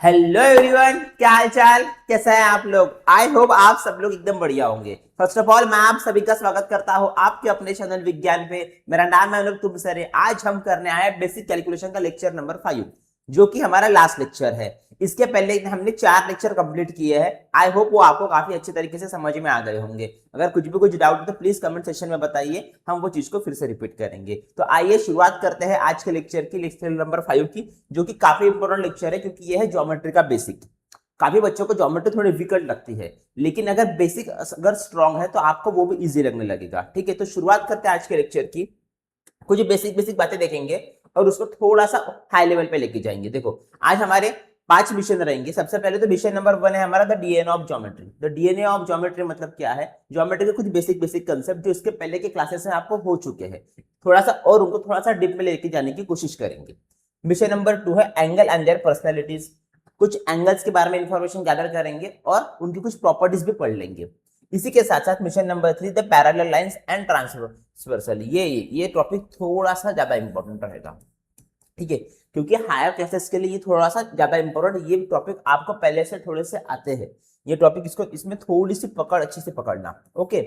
Hello everyone, क्या हाल चाल, कैसा है आप लोग। आई होप आप सब लोग एकदम बढ़िया होंगे। फर्स्ट ऑफ ऑल मैं आप सभी का स्वागत करता हूं आपके अपने चैनल विज्ञान पे। मेरा नाम है अनुप तुमसरे। आज हम करने आए बेसिक कैलकुलेशन का लेक्चर नंबर 5, जो कि हमारा लास्ट लेक्चर है। इसके पहले हमने 4 लेक्चर कंप्लीट किए हैं। आई होप वो आपको काफी अच्छे तरीके से समझ में आ गए होंगे। अगर कुछ डाउट हो तो प्लीज कमेंट सेक्शन में बताइए, हम वो चीज को फिर से रिपीट करेंगे। तो आइए शुरुआत करते हैं आज के लेक्चर की, लेक्चर नंबर 5 की, जो कि काफी इंपॉर्टेंट लेक्चर है क्योंकि यह है ज्योमेट्री का बेसिक। काफी बच्चों को ज्योमेट्री थोड़ी डिफिकल्ट लगती है, लेकिन अगर बेसिक अगर स्ट्रांग है तो आपको वो भी इजी लगने लगेगा। ठीक है, तो शुरुआत करते हैं आज के लेक्चर की। कुछ बेसिक बेसिक बातें देखेंगे और उसको थोड़ा सा हाई लेवल पे लेके जाएंगे। देखो, आज हमारे 5 विषय रहेंगे। सबसे पहले तो विषय नंबर 1 है हमारा the DNA of geometry. The DNA of geometry मतलब क्या है? ज्योमेट्री के कुछ बेसिक बेसिक कंसेप्ट जो इसके पहले के क्लासेस में आपको हो चुके हैं, थोड़ा सा और उनको थोड़ा सा डीप में लेके जाने की कोशिश करेंगे। विषय नंबर 2 है एंगल एंड देयर पर्सनैलिटीज। कुछ एंगल्स के बारे में इंफॉर्मेशन गैदर करेंगे और उनकी कुछ प्रॉपर्टीज भी पढ़ लेंगे। इसी के साथ साथ mission number 3 the parallel lines and transversal, ये टॉपिक थोड़ा सा ज्यादा इंपॉर्टेंट रहेगा। ठीक है, क्योंकि हायर क्लासेस के लिए ये थोड़ा सा ज्यादा इंपॉर्टेंट, ये टॉपिक आपको पहले से थोड़े से आते हैं। ये टॉपिक इसमें थोड़ी सी पकड़ अच्छे से पकड़ना। ओके,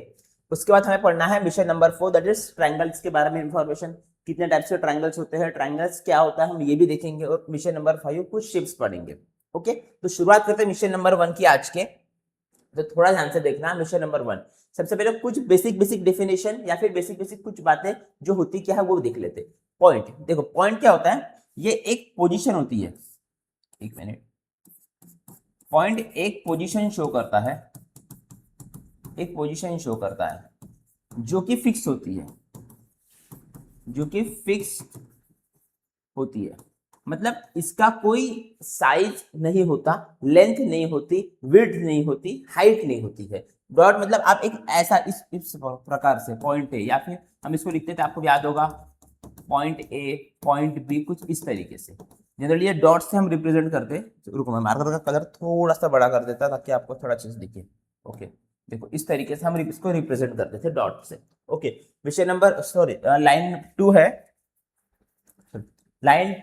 उसके बाद हमें पढ़ना है mission number 4 that is triangles के बारे में इंफॉर्मेशन। कितने टाइप्स के ट्रायंगल्स होते हैं, ट्रायंगल्स क्या होता है, हम ये भी देखेंगे। और मिशन नंबर 5 कुछ शेप्स पढ़ेंगे। ओके, तो शुरुआत करते हैं मिशन नंबर 1 की आज के। तो थोड़ा ध्यान से देखना। मिशन नंबर 1, सबसे पहले कुछ बेसिक बेसिक डेफिनेशन या फिर बेसिक बेसिक कुछ बातें जो होती क्या है वो देख लेते। पॉइंट, देखो पॉइंट क्या होता है? ये एक पोजीशन होती है। एक मिनट, पॉइंट एक पोजीशन शो करता है, एक पोजीशन शो करता है जो कि फिक्स होती है, जो कि फिक्स होती है। मतलब इसका कोई साइज नहीं होता, लेंथ नहीं होती, विड्थ नहीं होती, हाइट नहीं होती है। डॉट मतलब आप एक ऐसा इस प्रकार से पॉइंट है, या फिर हम इसको लिखते थे, आपको याद होगा पॉइंट ए पॉइंट बी, कुछ इस तरीके से। जनरली ये डॉट से हम रिप्रेजेंट करते। रुको, मैं मार्कर का कलर थोड़ा सा बड़ा कर देता ताकि आपको थोड़ा चीज दिखे। ओके, देखो इस तरीके से हम इसको रिप्रेजेंट करते थे डॉट से। ओके, विषय नंबर सॉरी लाइन 2 है। लाइन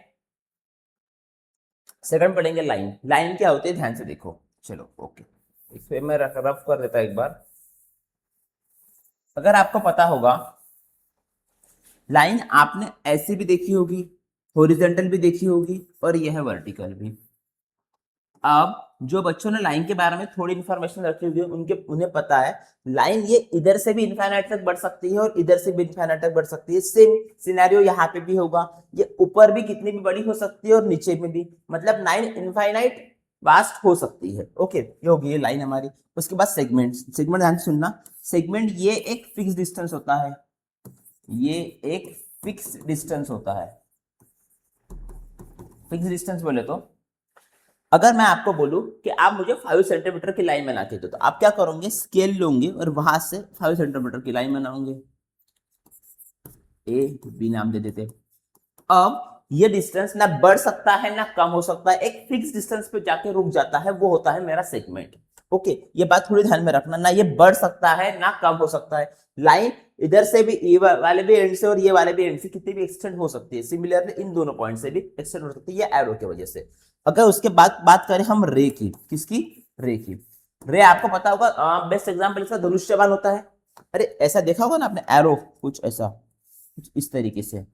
सेकंड पढ़ेंगे। लाइन, लाइन क्या होती है ध्यान से देखो। चलो ओके, इसे मैं रफ कर देता एक बार। अगर आपको पता होगा, लाइन आपने ऐसी भी देखी होगी, हॉरिजॉन्टल भी देखी होगी, और यह है वर्टिकल भी। अब जो बच्चों ने लाइन के बारे में थोड़ी इंफॉर्मेशन रखी हुई है उन्हें पता है लाइन ये इधर से भी इनफाइनाइट तक बढ़ सकती है और इधर से भी इनफाइनाइट तक बढ़ सकती है। सेम सिनेरियो यहाँ पे भी होगा। ये ऊपर भी कितनी भी बड़ी हो सकती है और नीचे में भी, मतलब लाइन इनफाइनाइट वास्ट हो सकती है। ओके, ये होगी ये लाइन हमारी। उसके बाद सेगमेंट, सेगमेंट ध्यान से सुनना। सेगमेंट ये एक फिक्स डिस्टेंस होता है, ये एक फिक्स डिस्टेंस होता है। फिक्स डिस्टेंस बोले तो अगर मैं आपको बोलूं कि आप मुझे 5 सेंटीमीटर की लाइन बना के दो, तो आप क्या करोगे? स्केल लोगे और वहां से 5 सेंटीमीटर की लाइन बनाओगे। ए बी नाम दे देते। अब ये डिस्टेंस ना बढ़ सकता है ना कम हो सकता है, एक फिक्स डिस्टेंस पे जाके रुक जाता है, वो होता है मेरा सेगमेंट। ओके, ये बात थोड़ी ध्यान में रखना, ना ये बढ़ सकता है ना कम हो सकता है। लाइन इधर से भी, ये वाले भी एंड से और ये वाले भी एंड से कितनी भी एक्सटेंड हो सकती है। सिमिलरली इन दोनों पॉइंट से भी एक्सटेंड हो सकती है, ये एरो की वजह से। अगर उसके बाद बात करें हम रे की, किसकी? रे की। रे आपको पता होगा, बेस्ट एग्जांपल इसका धनुष्यबाण होता है। अरे ऐसा देखा होगा ना आपने, एरो कुछ ऐसा, कुछ इस तरीके से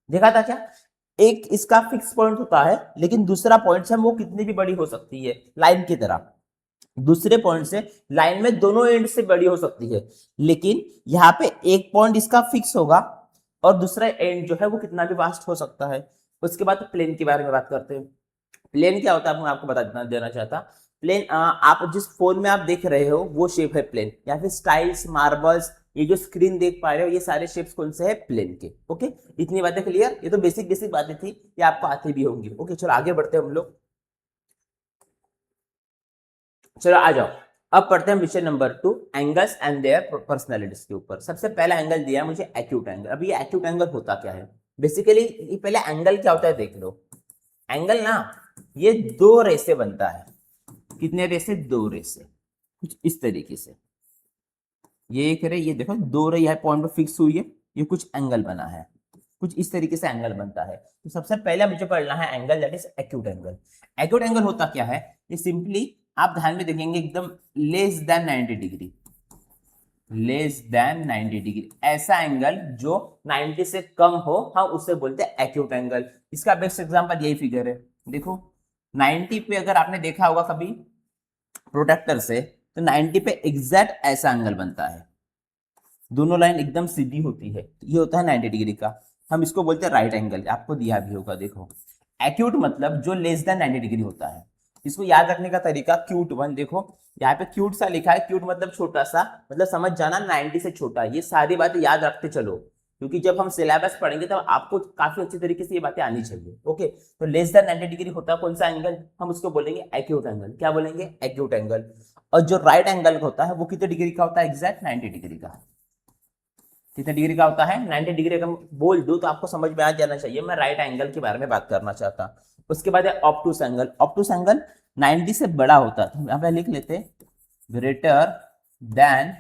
देखा था क्या? एक इसका फिक्स पॉइंट होता है, लेकिन दूसरा पॉइंट से वो कितनी भी बड़ी हो सकती है, लाइन की तरह। दूसरे पॉइंट से लाइन में दोनों एंड से बड़ी हो सकती है, लेकिन यहाँ पे एक पॉइंट इसका फिक्स होगा और दूसरा एंड जो है वो कितना भी वास्ट हो सकता है। उसके बाद प्लेन के बारे में बात करते हैं। प्लेन क्या होता है मैं आपको बता देना चाहता। प्लेन आप जिस फोन में आप देख रहे हो वो शेप है प्लेन, या फिर स्टाइल्स, मार्बल्स, ये जो स्क्रीन देख पा रहे हो ये सारे शेप्स कौन से है? प्लेन के। ओके, इतनी बातें क्लियर? ये तो बेसिक बेसिक बातें थी, ये आपको आती भी होंगी। ओके, चलो आगे बढ़ते हैं हम लोग। चलो आ जाओ, अब पढ़ते हैं विषय number 2 angles and their personalities के ऊपर। सबसे पहला एंगल दिया है मुझे एक्यूट एंगल। अब ये एक्यूट एंगल होता क्या है? बेसिकली ये पहले एंगल क्या होता है देख लो। एंगल ना ये 2 रे से बनता है। कितने रे से? 2 रे से, कुछ इस तरीके से। ये एक रे, ये देखो 2 रे यहाँ पॉइंट पर फिक्स हुई है, ये कुछ एंगल बना है। कुछ इस तरीके से एंगल बनता है। तो सबसे पहले मुझे पढ़ना है angle that is acute angle. Acute angle होता क्या है, ये सिंपली आप ध्यान में देखेंगे एकदम less than 90 degree, less than 90 degree, ऐसा एंगल जो 90 से कम हो हम उसे बोलते हैं एक्यूट एंगल। इसका बेस्ट एग्जांपल यही फिगर है, देखो 90 पे अगर आपने देखा होगा कभी प्रोटेक्टर से, तो 90 पे एग्जैक्ट ऐसा एंगल बनता है, दोनों लाइन एकदम सीधी होती है, तो ये होता है 90 डिग्री का, हम इसको बोलते हैं राइट एंगल। आपको दिया भी होगा, देखो एक्यूट मतलब जो लेस देन 90 डिग्री होता है। इसको याद रखने का तरीका क्यूट वन, देखो यहाँ पे क्यूट सा लिखा है, क्यूट मतलब छोटा सा, मतलब समझ जाना 90 से छोटा। ये सारी बातें याद रखते चलो, क्योंकि जब हम सिलेबस पढ़ेंगे तब आपको काफी अच्छी तरीके से ये बातें आनी चाहिए। ओके, तो लेस देन 90 डिग्री होता है कौन सा एंगल, हम उसको बोलेंगे एक्यूट एंगल। क्या बोलेंगे, एक्यूट एंगल। और जो राइट एंगल होता है वो कितने डिग्री का होता है, एग्जैक्ट 90 डिग्री का। कितने डिग्री का होता है, 90 डिग्री। अगर बोल दूं तो आपको समझ में आ जाना चाहिए मैं राइट एंगल के बारे में बात करना चाहता हूं। उसके बाद है ऑब्टूस एंगल। ऑब्टूस एंगल 90 से बड़ा होता है, तो यहाँ पे लिख लेते ग्रेटर देन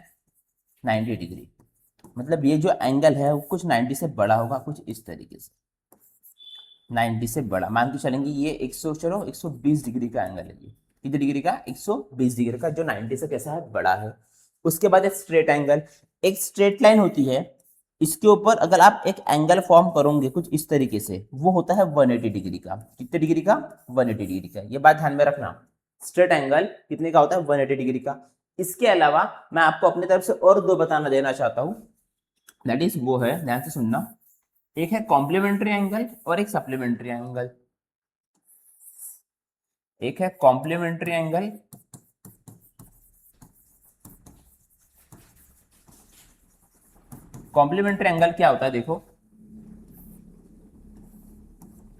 90 डिग्री, मतलब ये जो एंगल है वो कुछ 90 से बड़ा होगा, कुछ इस तरीके से 90 से बड़ा मान के चलेंगे। ये 100, चलो 120 डिग्री का एंगल है, ये कितने डिग्री का, 120 डिग्री का, जो 90 से कैसा है, बड़ा है। उसके बाद एक स्ट्रेट एंगल, एक स्ट्रेट लाइन होती है, इसके ऊपर अगर आप एक एंगल फॉर्म करोगे कुछ इस तरीके से, वो होता है 180 डिग्री का। कितने डिग्री का, 180 डिग्री का। ये बात ध्यान में रखना, स्ट्रेट एंगल कितने का होता है, 180 डिग्री का। इसके अलावा मैं आपको अपनी तरफ से और दो बताना देना चाहता हूं, दैट इज वो है, ध्यान से सुनना, एक है कॉम्प्लीमेंट्री एंगल और एक सप्लीमेंट्री एंगल। एक है कॉम्प्लीमेंट्री एंगल, कॉम्प्लीमेंट्री एंगल क्या होता है, देखो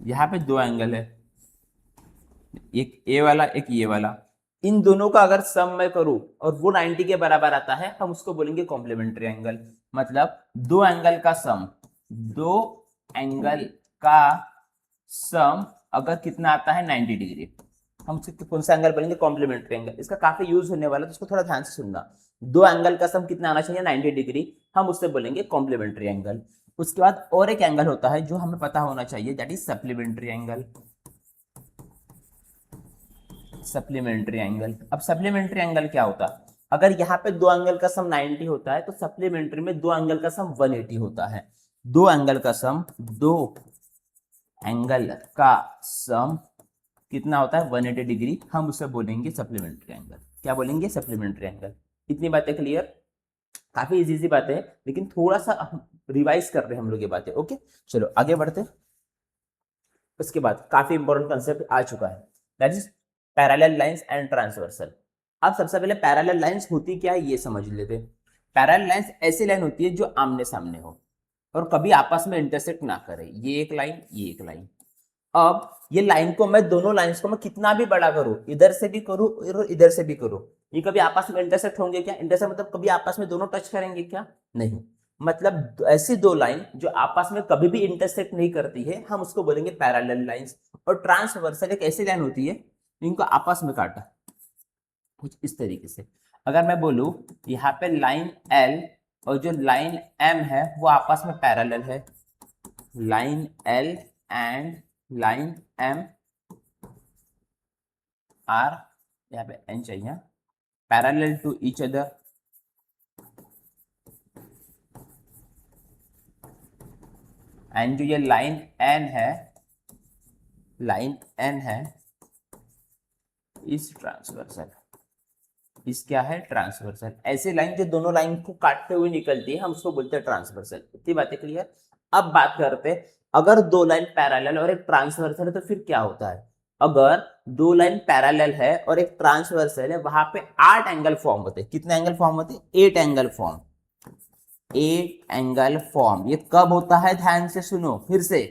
यहाँ पे दो एंगल है, एक ए वाला एक ये वाला, इन दोनों का अगर सम मैं करूं और वो 90 के बराबर आता है, हम उसको बोलेंगे कॉम्प्लीमेंट्री एंगल। मतलब दो एंगल का सम, दो एंगल का सम अगर कितना आता है, 90 डिग्री, हम उसको कौन सा एंगल बोलेंगे, कॉम्प्लीमेंट्री एंगल। इसका काफी यूज होने वाला है, तो इसको थोड़ा ध्यान से सुनना। दो एंगल का सम कितना आना चाहिए, 90 डिग्री, हम उससे बोलेंगे कॉम्प्लीमेंट्री एंगल। उसके बाद और एक एंगल होता है जो हमें पता होना चाहिए, that is supplementary angle. Supplementary angle, अब सप्लीमेंट्री एंगल क्या होता है, अगर यहाँ पे दो एंगल का सम 90 होता है, तो सप्लीमेंट्री में दो एंगल का सम 180 होता है। दो एंगल का सम, दो एंगल का सम कितना होता है, 180 डिग्री, हम उसे बोलेंगे सप्लीमेंट्री एंगल। क्या बोलेंगे, सप्लीमेंट्री एंगल। इतनी बातें क्लियर, काफी इजी सी बातें है, लेकिन थोड़ा सा रिवाइज कर रहे हैं हम लोग ये बातें। ओके, चलो आगे बढ़ते। उसके बाद काफी इंपॉर्टेंट कंसेप्ट आ चुका है, that is parallel lines and transversal. अब सबसे पहले पैरेलल लाइंस होती क्या है ये समझ लेते हैं। पैरेलल लाइंस ऐसी लाइन होती है जो आमने सामने हो और कभी आपस में इंटरसेक्ट ना करे, ये एक लाइन, ये एक लाइन। अब ये लाइन को मैं, दोनों लाइंस को मैं कितना भी बड़ा करूं, इधर से भी करूं और इधर से भी करूं, ये कभी आपस में इंटरसेक्ट होंगे क्या, इंटरसेक्ट मतलब कभी आपस में दोनों टच करेंगे क्या, नहीं। मतलब ऐसी दो लाइन जो आपस में कभी भी इंटरसेक्ट नहीं करती है, हम उसको बोलेंगे पैरेलल लाइंस। और ट्रांसवर्सल एक ऐसी लाइन होती है इनको आपस में काटा, कुछ इस तरीके से। अगर मैं बोलूं यहाँ पे लाइन एल और जो लाइन एम है वो आपस में पैरेलल है, line L and line M are, यहाँ पे एन चाहिए, parallel to each other, and जो ये लाइन एन है, लाइन एन है इस ट्रांसवर्सल, इस क्या है, ट्रांसवर्सल। ऐसे लाइन जो दोनों लाइन को काटते हुए निकलती है, हम उसको बोलते हैं ट्रांसवर्सल। इतनी बातें क्लियर। अब बात करते हैं, अगर दो लाइन पैरेलल और एक ट्रांसवर्सल है तो फिर क्या होता है। अगर दो लाइन पैरेलल है और एक ट्रांसवर्सल है, वहां पे 8 एंगल फॉर्म होते हैं। कितने एंगल फॉर्म होते हैं, 8 एंगल फॉर्म, 8 एंगल फॉर्म। ये कब होता है, ध्यान से सुनो फिर से।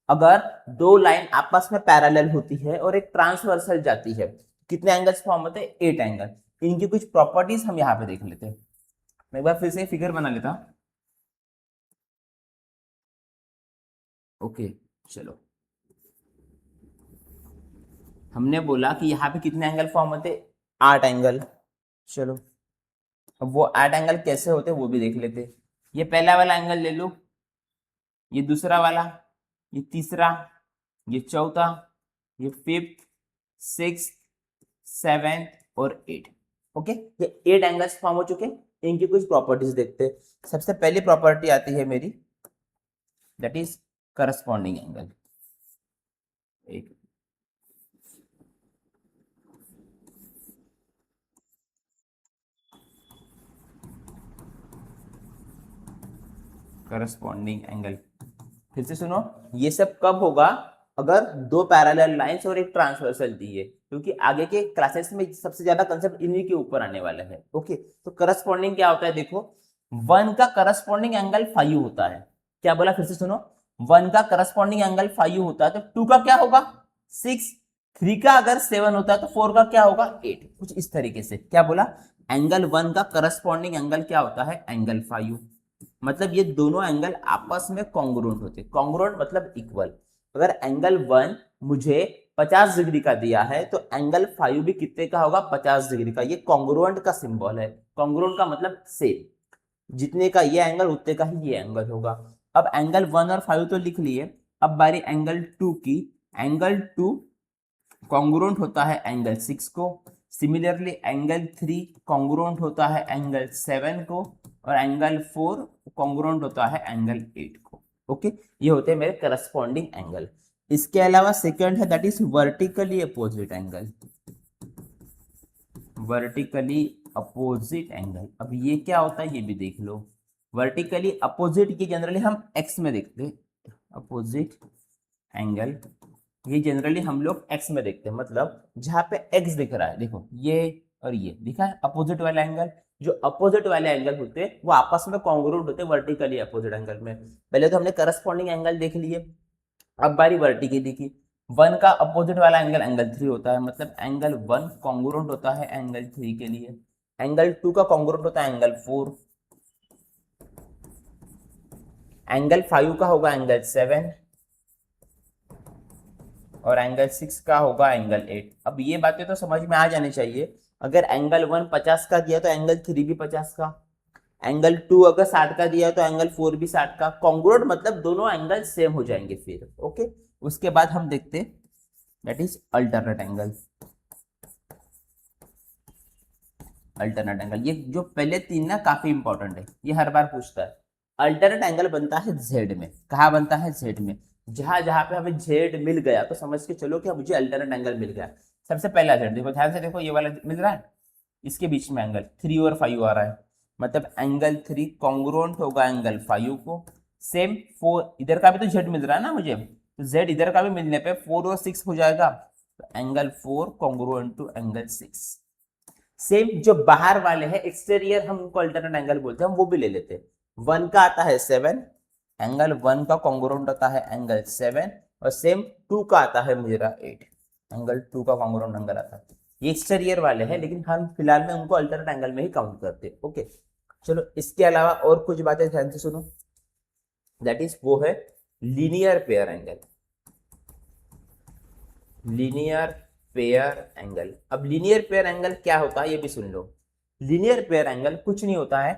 अगर दो लाइन आपस में पैरेलल होती है और एक ट्रांसवर्सल जाती है, कितने एंगल्स फॉर्म होते हैं, 8 एंगल। इनकी कुछ प्रॉपर्टीज हम यहाँ पे देख लेते हैं। मैं एक बार फिर से फिगर बना लेता हूं। ओके, चलो हमने बोला कि यहाँ पे कितने एंगल फॉर्म होते, 8 एंगल। चलो अब वो 8 एंगल कैसे होते वो भी देख लेते। ये पहला वाला एंगल ले लो, ये दूसरा वाला, ये तीसरा, ये चौथा, ये फिफ्थ, सिक्स, सेवेंथ और एट। ओके, ये 8 एंगल्स फॉर्म हो चुके हैं। इनकी कुछ प्रॉपर्टीज देखते हैं। सबसे पहली प्रॉपर्टी आती है मेरी, दैट इज करस्पॉन्डिंग एंगल। एक करस्पॉन्डिंग एंगल, फिर से सुनो, ये सब कब होगा, अगर दो पैरेलल लाइंस और एक ट्रांसवर्सल दी है, क्योंकि आगे के क्लासेस में सबसे ज्यादा कंसेप्ट इन्हीं के ऊपर आने वाला है। ओके, तो करस्पॉन्डिंग क्या होता है, देखो 1 का करस्पॉन्डिंग एंगल 5 होता है। क्या बोला, फिर से सुनो, 1 का करस्पॉन्डिंग एंगल 5 होता है, तो 2 का क्या होगा 6, 3 का अगर 7 होता है तो 4 का क्या होगा 8। कुछ इस तरीके से। क्या बोला, एंगल 1 का करस्पॉन्डिंग एंगल क्या होता है, एंगल 5। मतलब ये दोनों एंगल आपस में कॉन्ग्रुएंट होते हैं। कॉन्ग्रुएंट मतलब इक्वल। अगर एंगल 1 मुझे 50 डिग्री का दिया है तो एंगल 5 भी कितने का होगा, 50 डिग्री का। ये कॉन्ग्रुएंट का सिंबल है। कॉन्ग्रुएंट का मतलब सेम, जितने का ये एंगल उतने का ही ये एंगल होगा। अब एंगल 1 और 5 तो लिख लिए, अब बारी एंगल 2 की। एंगल 2 कॉन्ग्रुएंट होता है एंगल 6 को। सिमिलरली एंगल 3 कॉन्ग्रुएंट होता है एंगल 7 को, और एंगल 4 कॉन्ग्रुएंट होता है एंगल 8 को। ओके, ये होते हैं मेरे करस्पॉन्डिंग एंगल। इसके अलावा सेकंड है that is vertically opposite angle. Vertically opposite angle, अब ये क्या होता है ये भी देख लो। वर्टिकली अपोजिट की जनरली हम एक्स में देखते हैं, अपोजिट एंगल ये जनरली हम लोग एक्स में देखते हैं। मतलब जहां पे एक्स दिख रहा है, देखो ये और ये दिखा है अपोजिट वाला एंगल। जो अपोजिट वाले एंगल होते हैं वो आपस में कॉन्ग्रुएंट होते हैं वर्टिकली अपोजिट एंगल में। पहले तो हमने करस्पॉन्डिंग एंगल देख लिए, अब बारी वर्टिकली की। 1 का अपोजिट वाला एंगल एंगल 3 होता है, मतलब एंगल 1 कॉन्ग्रुएंट होता है एंगल 3 के लिए। एंगल 2 का कॉन्ग्रुएंट होता है एंगल 4। एंगल 5 का होगा एंगल 7, और एंगल 6 का होगा एंगल 8। अब ये बातें तो समझ में आ जानी चाहिए। अगर एंगल 1 50 का दिया तो एंगल 3 भी 50 का। एंगल 2 अगर 60 का दिया तो एंगल 4 भी 60 का। कॉन्ग्रुएंट मतलब दोनों एंगल सेम हो जाएंगे फिर। ओके, उसके बाद हम देखते that is alternate angle. Alternate angle, ये जो पहले 3 ना काफी इंपॉर्टेंट है, ये हर बार पूछता है। अल्टरनेट एंगल बनता है जेड में। कहा बनता है, जेड में। जहां जहां पे हमें जेड मिल गया तो समझ के चलो कि मुझे अल्टरनेट एंगल मिल गया। सबसे पहला जेड देखो, ध्यान से देखो, ये वाला मिल रहा है, इसके बीच में एंगल 3 और 5 आ रहा है, मतलब एंगल 3 कॉन्ग्रुएंट होगा एंगल 5 को। सेम 4 इधर का भी तो जेड मिल रहा है ना मुझे, तो जेड इधर का भी मिलने पे 4 और 6 हो जाएगा, तो angle 4 congruent to angle 6। Same जो बाहर वाले हैं एक्सटीरियर, हम उनको अल्टरनेट एंगल बोलते हैं, हम वो भी ले लेते हैं। 1 का आता है 7, एंगल 1 का कॉन्ग्रुएंट होता है एंगल 7, और सेम 2 का आता है मेरा 8, एंगल 2 का कॉन्ग्रुएंट एंगल आता है। ये एक्सटीरियर वाले हैं, लेकिन हम फिलहाल में उनको अल्टरनेट एंगल में ही काउंट करते हैं। ओके, चलो इसके अलावा और कुछ बातें ध्यान से सुनो, दैट इज वो है linear pair angle. Linear pair angle, अब लीनियर पेयर एंगल क्या होता है ये भी सुन लो। लीनियर पेयर एंगल कुछ नहीं होता है,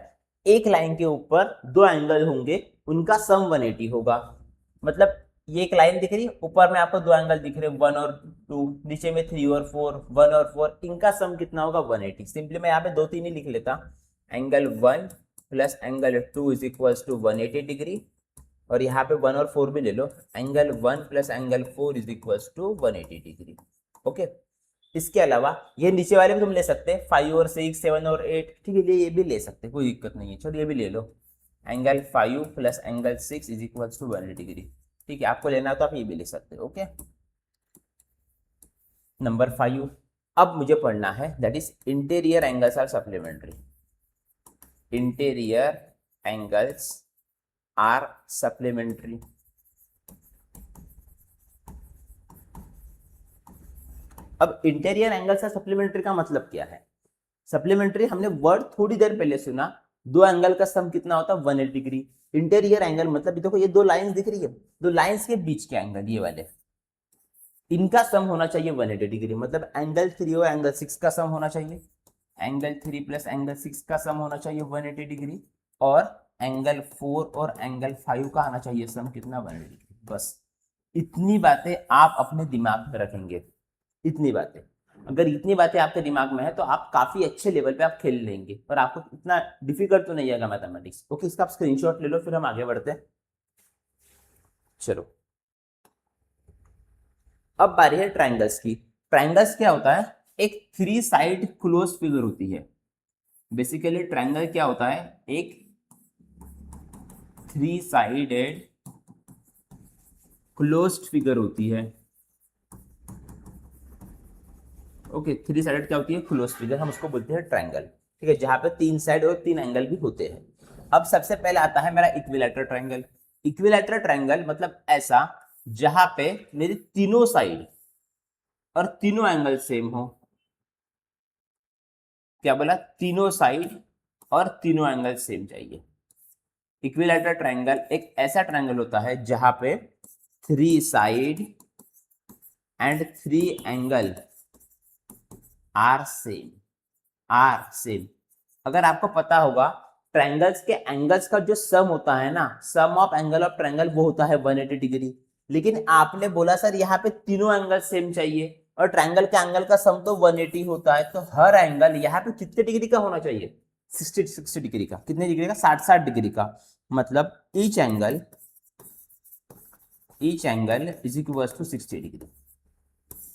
एक लाइन के ऊपर दो एंगल होंगे, उनका सम 180 होगा। मतलब ये एक लाइन दिख रही है, ऊपर में आपको दो एंगल दिख रहे हैं 1 और 2, नीचे में 3 और 4, 1 और 4, इनका सम कितना होगा 180। सिंपली मैं यहाँ पे 2 3 ही लिख लेता, angle 1 plus angle 2 is equal to 180 degree, और यहाँ पे 1 और 4 भी ले लो, angle 1 plus angle 4 is equal to 180 degree. Okay, इसके अलावा ये नीचे वाले भी तुम ले सकते हैं, 5 और 6, 7 और 8, ठीक है, ये भी ले सकते हैं, कोई दिक्कत नहीं है। चलो ये भी ले लो, angle 5 plus angle 6 is equal to 180 degree. ठीक है, आपको लेना है तो आप ये भी ले सकते हो। ओके, नंबर 5 अब मुझे पढ़ना है, that is interior angles are supplementary. Interior angles are supplementary. अब इंटीरियर एंगल से सप्लीमेंट्री का मतलब क्या है? सप्लीमेंट्री हमने वर्ड थोड़ी देर पहले सुना, दो एंगल का सम कितना होता है 180 डिग्री। इंटीरियर एंगल मतलब देखो ये दो लाइंस दिख रही है, दो लाइंस के बीच के एंगल ये वाले, इनका सम होना चाहिए 180 डिग्री। मतलब एंगल 3 और एंगल 6 का सम होना चाहिए, एंगल 3 प्लस एंगल 6 का सम होना चाहिए 180 डिग्री, और एंगल 4 और एंगल 5 का आना चाहिए सम कितना 180 डिग्री। बस इतनी बातें आप अपने दिमाग में रखेंगे, इतनी बातें। अगर इतनी बातें आपके दिमाग में है तो आप काफी अच्छे लेवल पे आप खेल लेंगे और आपको इतना डिफिकल्ट तो नहीं आएगा मैथमेटिक्स। ओके, इसका आप स्क्रीनशॉट ले लो, फिर हम आगे बढ़ते हैं। चलो, अब बारी है ट्राइंगल्स की। ट्राइंगल्स क्या होता है? एक थ्री साइड क्लोज फिगर होती है। बेसिकली ट्राइंगल क्या होता है? एक थ्री साइडेड क्लोज्ड फिगर होती है। ओके, थ्री साइडेड क्या होती है? क्लोज फिगर, हम उसको बोलते हैं ट्राइंगल। ठीक है, जहां पे तीन साइड और तीन एंगल भी होते हैं। अब सबसे पहले आता है मेरा इक्विलैटरल ट्राइंगल। इक्विलैटरल ट्राइंगल मतलब ऐसा जहां पे मेरी तीनों साइड और तीनों एंगल सेम हो। क्या बोला? तीनों साइड और तीनों एंगल सेम चाहिए। इक्विलैटरल ट्राइंगल एक ऐसा ट्राइंगल होता है जहां पे three side and three angle are same, are same. अगर आपको पता होगा ट्रायंगल्स के एंगल्स का जो सम होता है ना, सम ऑफ एंगल ऑफ ट्रायंगल, वो होता है 180 डिग्री। लेकिन आपने बोला सर यहाँ पे तीनों एंगल सेम चाहिए और ट्रायंगल के एंगल का सम तो 180 होता है, तो हर एंगल यहाँ पे कितने डिग्री का होना चाहिए? 60 डिग्री का। कितने डिग्री का? 60 डिग्री का। मतलब each angle is equal to 60 degree.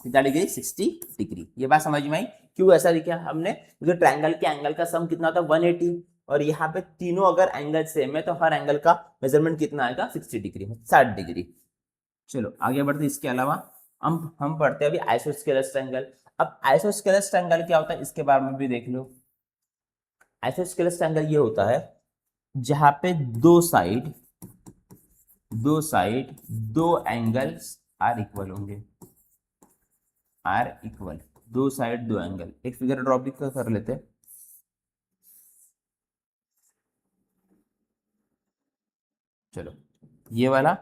कितना डिग्री? 60 डिग्री। ये बात समझ में आई क्यों ऐसा लिखा हमने? क्योंकि ट्रायंगल के एंगल का सम कितना होता है? 180, और यहाँ पे तीनों अगर एंगल सेम है तो हर एंगल का मेजरमेंट कितना आएगा? 60 डिग्री, 60 डिग्री। चलो आगे बढ़ते। इसके अलावा हम पढ़ते हैं अभी आइसोस्केलस ट्रायंगल। अब आइसोस्केलस ट्रायंगल क्या होता है इसके बारे में भी देख लो। आइसोस्केलस ट्रायंगल ये होता है जहां पे दो एंगल्स आर इक्वल होंगे, आर इक्वल, दो साइड दो एंगल। एक फिगर ड्रॉ भी कर लेते हैं। चलो, ये वाला,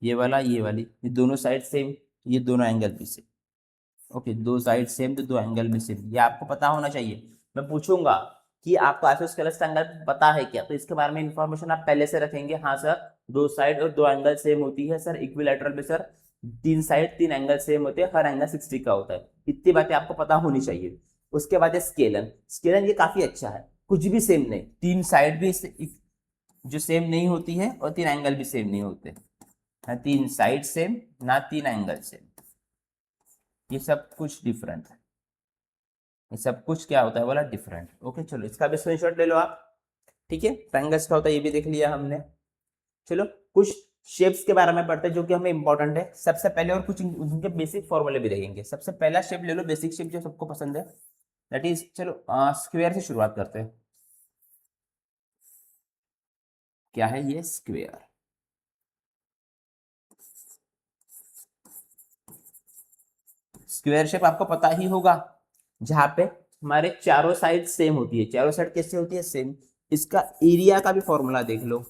ये वाला, ये वाली, ये दोनों साइड सेम, ये दोनों एंगल भी सेम। ओके, दो साइड सेम तो दो एंगल भी सेम, ये आपको पता होना चाहिए। मैं पूछूंगा कि आपको आइसोस्केलस ट्रायंगल पता है क्या, तो इसके बारे में इंफॉर्मेशन आप पहले से रखेंगे। हाँ सर, दो साइड और दो एंगल सेम होती है सर। इक्विलैटरल में सर तीन साइड तीन एंगल सेम होते हैं, हर एंगल 60 का होता है। इतनी बातें आपको पता होनी चाहिए। उसके बाद है स्केलन। स्केलन ये काफी अच्छा है, कुछ भी सेम नहीं, तीन साइड भी जो सेम नहीं होती है और तीन एंगल भी सेम नहीं होते, ना तीन साइड सेम ना तीन एंगल सेम, ये सब कुछ डिफरेंट है। ये सब कुछ क्या होता है बोला? डिफरेंट। ओके, चलो इसका भी स्क्रीनशॉट ले लो आप। ठीक है, ट्रायंगल्स का होता है ये भी देख लिया हमने। चलो कुछ शेप्स के बारे में पढ़ते हैं जो कि हमें इंपॉर्टेंट है सबसे पहले, और कुछ उनके बेसिक फॉर्मूले भी रहेंगे। सबसे पहला शेप ले लो, बेसिक शेप जो सबको पसंद है, दैट इज, चलो स्क्वायर से शुरुआत करते हैं। क्या है ये? स्क्वायर। स्क्वायर शेप आपको पता ही होगा, जहां पे हमारे चारों साइड सेम होती है। चारों साइड कैसे होती है? सेम। इसका एरिया का भी फॉर्मूला देख लो।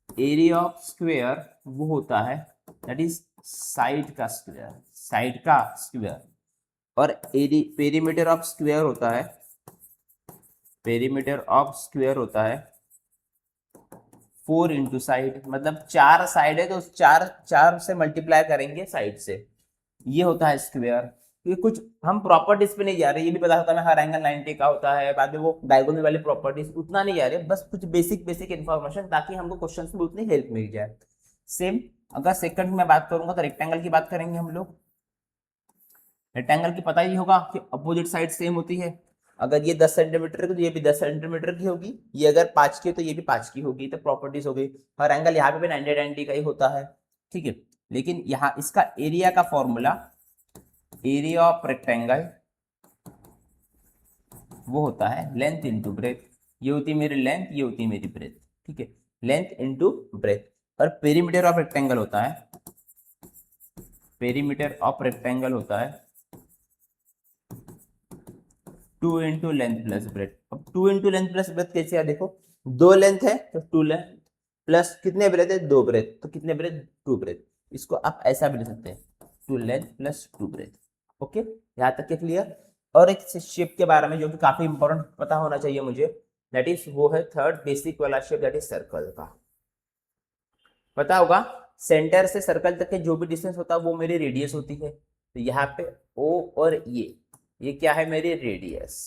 एरिया ऑफ स्क्वायर वो होता है दैट इज साइड का स्क्वायर, साइड का स्क्वायर। और पेरीमीटर ऑफ स्क्वायर होता है, पेरीमीटर ऑफ स्क्वायर होता है 4 इंटू साइड। मतलब चार साइड है तो चार चार से मल्टीप्लाई करेंगे साइड से, ये होता है स्क्वायर। क्योंकि कुछ हम प्रॉपर्टीज पे नहीं जा रहे, ये भी पता होता है हर एंगल 90 का होता है, बाद में वो डायगोनल वाली प्रॉपर्टीज उतना नहीं जा रहे, बस कुछ बेसिक बेसिक इन्फॉर्मेशन, ताकि हमको क्वेश्चन में उतनी हेल्प मिल जाए। सेम अगर सेकंड में बात करूंगा तो रेक्टेंगल की बात करेंगे हम लोग। रेक्टेंगल की पता ही होगा कि अपोजिट साइड सेम होती है। अगर ये 10 सेंटीमीटर की तो ये भी 10 सेंटीमीटर की होगी, ये अगर 5 की है तो ये भी 5 की होगी। तो प्रॉपर्टीज हो गई। हर एंगल यहाँ पे भी 90 90 का ही होता है। ठीक है, लेकिन यहाँ इसका एरिया का फॉर्मूला, एरिया ऑफ रेक्टेंगल वो होता है लेंथ इंटू ब्रेथ। ये होती है मेरी लेंथ, ये होती है मेरी ब्रेथ। ठीक है, लेंथ इंटू ब्रेथ। और पेरीमीटर ऑफ रेक्टेंगल होता है, पेरीमीटर ऑफ रेक्टेंगल होता है 2 इंटू लेंथ प्लस ब्रेथ। अब 2 इंटू लेंथ प्लस ब्रेथ कैसे है? देखो, दो लेंथ है तो 2 लेंथ प्लस कितने ब्रेथ है? 2 ब्रेथ, तो कितने ब्रेथ? 2 ब्रेथ। इसको आप ऐसा भी लिख सकते हैं, 2 लेंथ प्लस 2 ब्रेथ। ओके, यहाँ तक के क्लियर। और एक शेप के बारे में जो कि काफी इंपॉर्टेंट पता होना चाहिए मुझे, दैट इज वो है थर्ड बेसिक वाला शेप, दैट इज सर्कल का। पता होगा सेंटर से सर्कल तक के जो भी डिस्टेंस होता है वो मेरी रेडियस होती है। तो यहाँ पे ओ और ये क्या है मेरी रेडियस।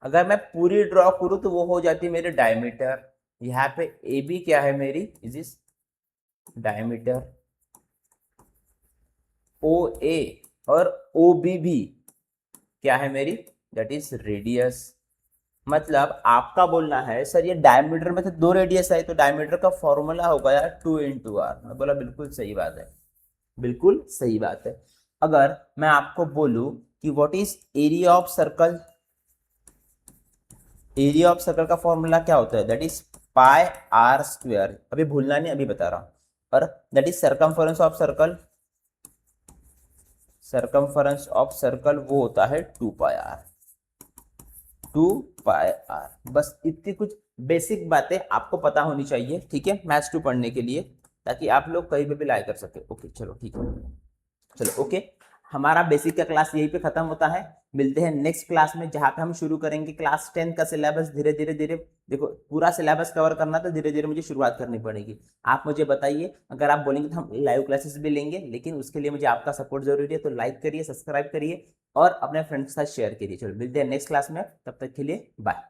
अगर मैं पूरी ड्रॉ करूँ तो वो हो जाती है मेरी डायमीटर। यहाँ पे ए बी क्या है मेरी, इज इज डायमीटर। ओ ए और ओ बी भी क्या है मेरी, दैट इज रेडियस। मतलब आपका बोलना है सर ये डायमीटर में से दो रेडियस है तो डायमीटर का फॉर्मूला होगा यार 2 × r। मैं बोला बिल्कुल सही बात है, बिल्कुल सही बात है। अगर मैं आपको बोलूं कि what is area of circle, area of circle का फॉर्मूला क्या होता है, that is pi r square. अभी भूलना नहीं, अभी बता रहा हूं। और that is circumference of circle, circumference of circle वो होता है 2 पाई आर, 2 पाई आर। बस इतनी कुछ बेसिक बातें आपको पता होनी चाहिए, ठीक है, मैथ्स 2 पढ़ने के लिए, ताकि आप लोग कहीं पे भी लाई कर सके। ओके चलो ठीक है, चलो ओके। हमारा बेसिक का क्लास यहीं पे खत्म होता है। मिलते हैं नेक्स्ट क्लास में जहां पे हम शुरू करेंगे क्लास 10 का सिलेबस। धीरे धीरे धीरे देखो पूरा सिलेबस कवर करना तो धीरे धीरे मुझे शुरुआत करनी पड़ेगी। आप मुझे बताइए, अगर आप बोलेंगे तो हम लाइव क्लासेस भी लेंगे, लेकिन उसके लिए मुझे आपका सपोर्ट जरूरी है। तो लाइक करिए, सब्सक्राइब करिए और अपने फ्रेंड्स के साथ शेयर करिए। चलो मिलते हैं नेक्स्ट क्लास में, तब तक के लिए बाय।